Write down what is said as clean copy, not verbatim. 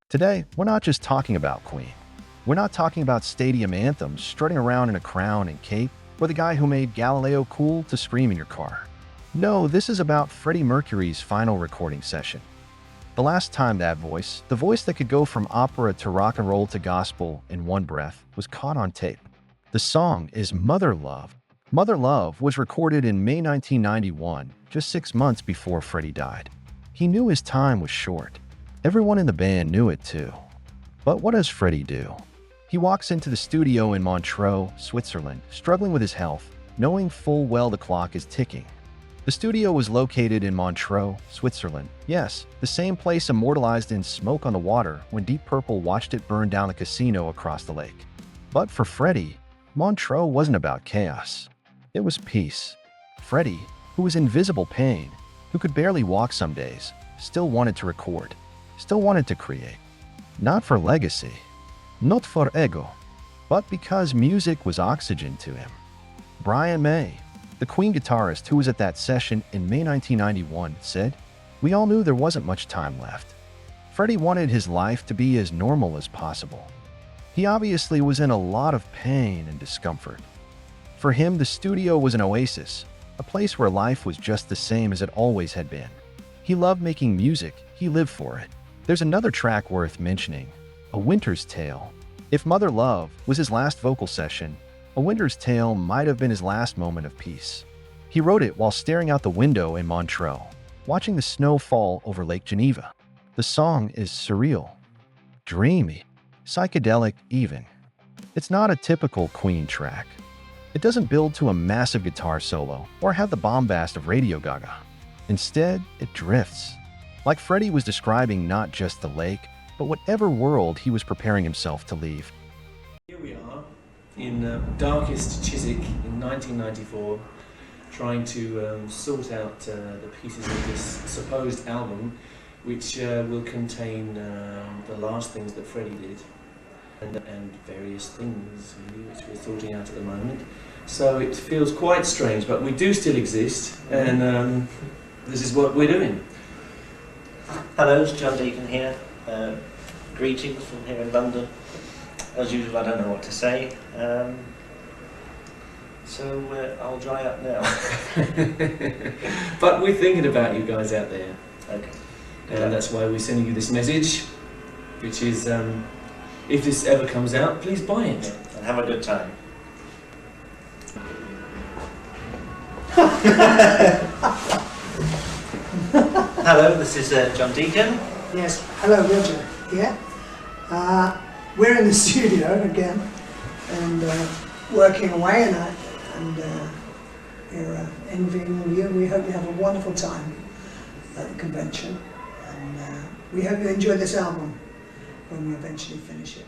Today, we're not just talking about Queen. We're not talking about stadium anthems strutting around in a crown and cape, or the guy who made Galileo cool to scream in your car. No, this is about Freddie Mercury's final recording session. The last time that voice, the voice that could go from opera to rock and roll to gospel in one breath, was caught on tape. The song is Mother Love. Mother Love was recorded in May 1991, just 6 months before Freddie died. He knew his time was short. Everyone in the band knew it too. But what does Freddie do? He walks into the studio in Montreux, Switzerland, struggling with his health, knowing full well the clock is ticking. The studio was located in Montreux, Switzerland. Yes, the same place immortalized in Smoke on the Water when Deep Purple watched it burn down a casino across the lake. But for Freddie, Montreux wasn't about chaos. It was peace. Freddie, who was in visible pain, who could barely walk some days, still wanted to record, still wanted to create. Not for legacy, not for ego, but because music was oxygen to him. Brian May, the Queen guitarist who was at that session in May 1991, said, "We all knew there wasn't much time left. Freddie wanted his life to be as normal as possible. He obviously was in a lot of pain and discomfort. For him, the studio was an oasis, a place where life was just the same as it always had been. He loved making music, he lived for it." There's another track worth mentioning, A Winter's Tale. If Mother Love was his last vocal session, A Winter's Tale might have been his last moment of peace. He wrote it while staring out the window in Montreux, watching the snow fall over Lake Geneva. The song is surreal, dreamy, psychedelic even. It's not a typical Queen track. It doesn't build to a massive guitar solo or have the bombast of Radio Gaga. Instead, it drifts. Like Freddie was describing not just the lake, but whatever world he was preparing himself to leave. Here we are in darkest Chiswick in 1994, trying to sort out the pieces of this supposed album, which will contain the last things that Freddie did, and various things really, which we're sorting out at the moment. So it feels quite strange, but we do still exist, and this is what we're doing. Hello, it's John Deacon here. Greetings from here in London. As usual, I don't know what to say, so I'll dry up now. But we're thinking about you guys out there. Okay. And that's why we're sending you this message, which is, if this ever comes out, please buy it. And have a good time. Hello, this is John Deacon. Yes, hello, Roger here. We're in the studio again and working away, and we're envying you. We hope you have a wonderful time at the convention, and we hope you enjoy this album when we eventually finish it.